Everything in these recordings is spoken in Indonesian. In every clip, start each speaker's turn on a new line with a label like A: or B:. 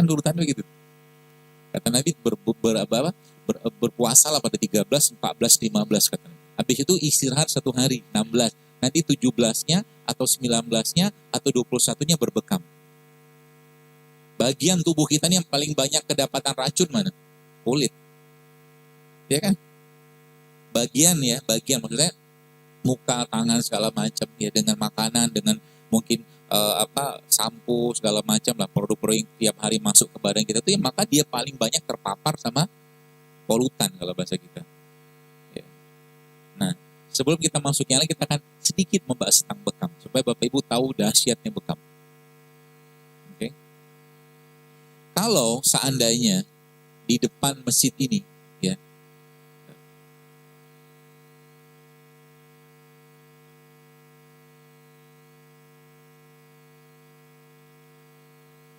A: urutan begitu. Kata Nabi berpuasalah pada 13, 14, 15 kata Nabi. Habis itu istirahat 1 hari, 16. Nanti 17-nya atau 19-nya atau 21-nya berbekam. Bagian tubuh kita ini yang paling banyak kedapatan racun mana? Kulit. Ya kan? Bagian maksudnya muka, tangan segala macam ya, dengan makanan, dengan mungkin sampo segala macam lah, produk-produk yang tiap hari masuk ke badan kita tuh ya, maka dia paling banyak terpapar sama polutan kalau bahasa kita. Ya. Nah, sebelum kita masuknya lagi, kita akan sedikit membahas tentang bekam supaya Bapak Ibu tahu dahsyatnya bekam. Oke. Kalau seandainya di depan masjid ini ya,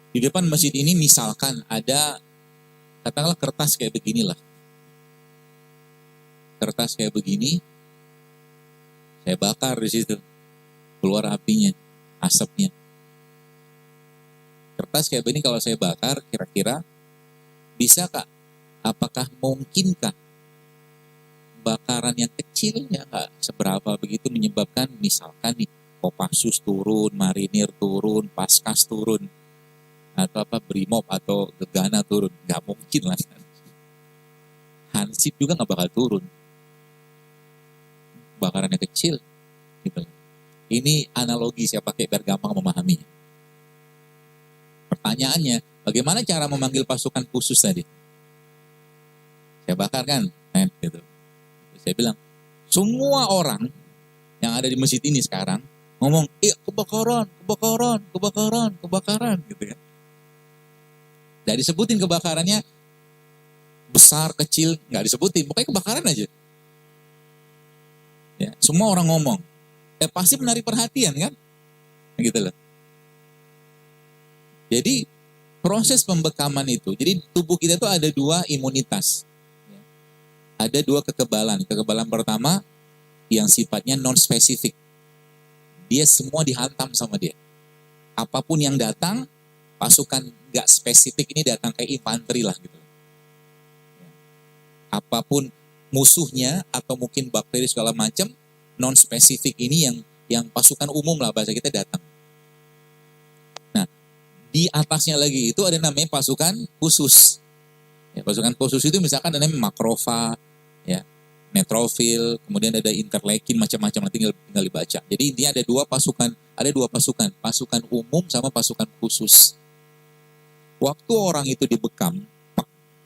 A: di depan masjid ini misalkan ada, katakanlah kertas kayak beginilah. Kertas kayak begini, saya bakar di situ. Keluar apinya, asapnya. Kertas kayak begini kalau saya bakar, kira-kira bisa Kak? Apakah mungkinkah bakaran yang kecil ya nggak seberapa begitu menyebabkan misalkan nih Kopassus turun, Marinir turun, Paskas turun, atau Brimob atau Gegana turun? Nggak mungkin lah. Hansip juga nggak bakal turun. Bakarannya kecil. Gitu. Ini analogi saya pakai biar gampang memahaminya. Pertanyaannya, bagaimana cara memanggil pasukan khusus tadi? Saya bakar kan? Gitu. Saya bilang, semua orang yang ada di masjid ini sekarang ngomong, kebakaran, gitu kan. Nggak disebutin kebakarannya besar, kecil, nggak disebutin, pokoknya kebakaran aja. Ya, semua orang ngomong, pasti menarik perhatian kan, gitu loh. Jadi proses pembekaman itu, jadi tubuh kita itu ada 2 imunitas, ada 2 kekebalan. Kekebalan pertama yang sifatnya non spesifik, dia semua dihantam sama dia. Apapun yang datang, pasukan nggak spesifik ini datang kayak infanteri lah gitu. Apapun musuhnya atau mungkin bakteri segala macam, non spesifik ini yang pasukan umum lah bahasa kita datang. Nah, di atasnya lagi itu ada namanya pasukan khusus. Ya, pasukan khusus itu misalkan ada namanya makrofag, ya, neutrofil, kemudian ada interleukin, macam-macam, tinggal dibaca. Jadi intinya ada dua pasukan, pasukan umum sama pasukan khusus. Waktu orang itu dibekam,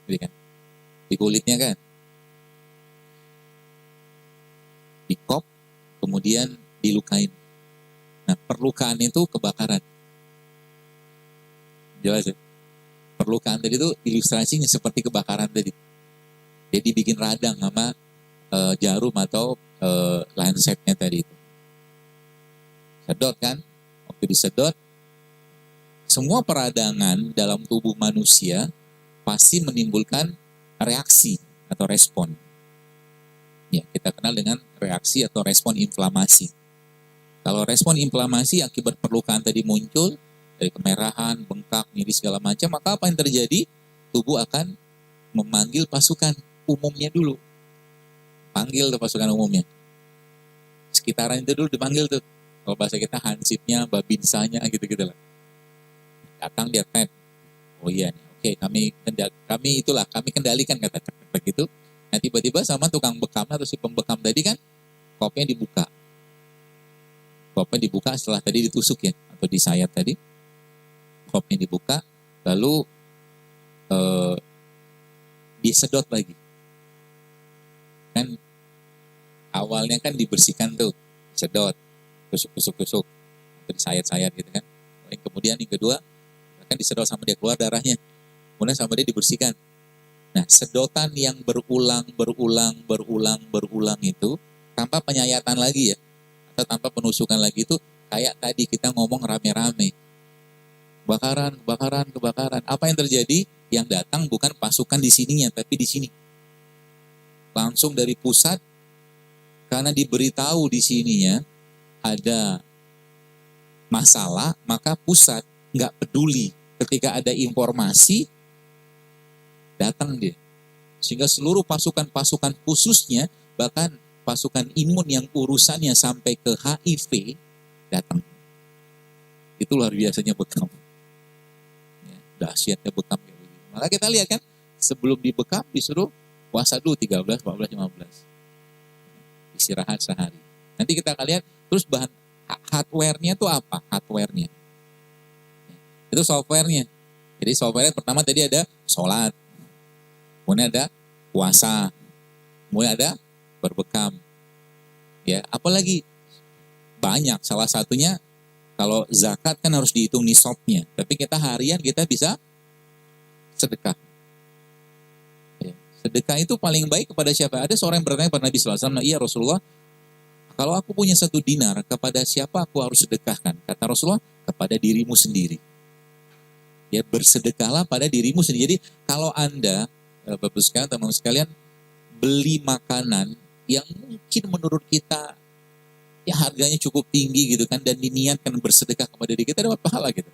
A: gitu kan, di kulitnya kan, dikop, kemudian dilukain. Nah, perlukaan itu kebakaran. Jelas ya? Perlukaan tadi itu ilustrasinya seperti kebakaran tadi. Jadi bikin radang sama jarum atau lancetnya tadi itu. Sedot kan? Waktu disedot, semua peradangan dalam tubuh manusia pasti menimbulkan reaksi atau respon. Ya, kita kenal dengan reaksi atau respon inflamasi. Kalau respon inflamasi akibat perlukaan tadi muncul, dari kemerahan, bengkak, nyeri segala macam, maka apa yang terjadi? Tubuh akan memanggil pasukan umumnya dulu. Panggil tuh pasukan umumnya. Sekitaran itu dulu dipanggil tuh. Kalau bahasa kita hansipnya, babinsanya, gitu-gitu lah. Datang dia tet. Oh iya nih, oke, kami kendalikan kata begitu. Nah tiba-tiba sama tukang bekam atau si pembekam tadi kan, kopnya dibuka. Kopnya dibuka setelah tadi ditusuk ya, atau disayat tadi. Kopnya dibuka, lalu disedot lagi. Kan awalnya kan dibersihkan tuh, sedot, tusuk, atau disayat-sayat gitu kan. Kemudian yang kedua, kan disedot sama dia, keluar darahnya. Kemudian sama dia dibersihkan. Nah, sedotan yang berulang itu, tanpa penyayatan lagi ya, atau tanpa penusukan lagi itu, kayak tadi kita ngomong rame-rame. Kebakaran. Apa yang terjadi? Yang datang bukan pasukan di sininya, tapi di sini. Langsung dari pusat, karena diberitahu di sininya ada masalah, maka pusat nggak peduli ketika ada informasi, datang dia. Sehingga seluruh pasukan-pasukan khususnya, bahkan pasukan imun yang urusannya sampai ke HIV, datang. Itu luar biasanya bekam. Ya, dahsyatnya bekam. Maka kita lihat kan, sebelum dibekam disuruh puasa dulu 13, 14, 15. Istirahat sehari. Nanti kita akan lihat, terus bahan hardware-nya itu apa? Hardware-nya. Itu software-nya. Jadi software pertama tadi ada sholat, kemudian ada puasa, kemudian ada berbekam. Ya, apalagi banyak. Salah satunya kalau zakat kan harus dihitung nisabnya. Tapi kita harian kita bisa sedekah. Ya, sedekah itu paling baik kepada siapa? Ada seorang yang bertanya kepada Nabi SAW, iya Rasulullah, kalau aku punya 1 dinar, kepada siapa aku harus sedekahkan? Kata Rasulullah, kepada dirimu sendiri. Ya, bersedekahlah pada dirimu sendiri. Jadi kalau Anda, Bapak sekalian, teman-teman sekalian, beli makanan yang mungkin menurut kita ya harganya cukup tinggi gitu kan, dan diniatkan bersedekah kepada diri kita, dapat pahala gitu.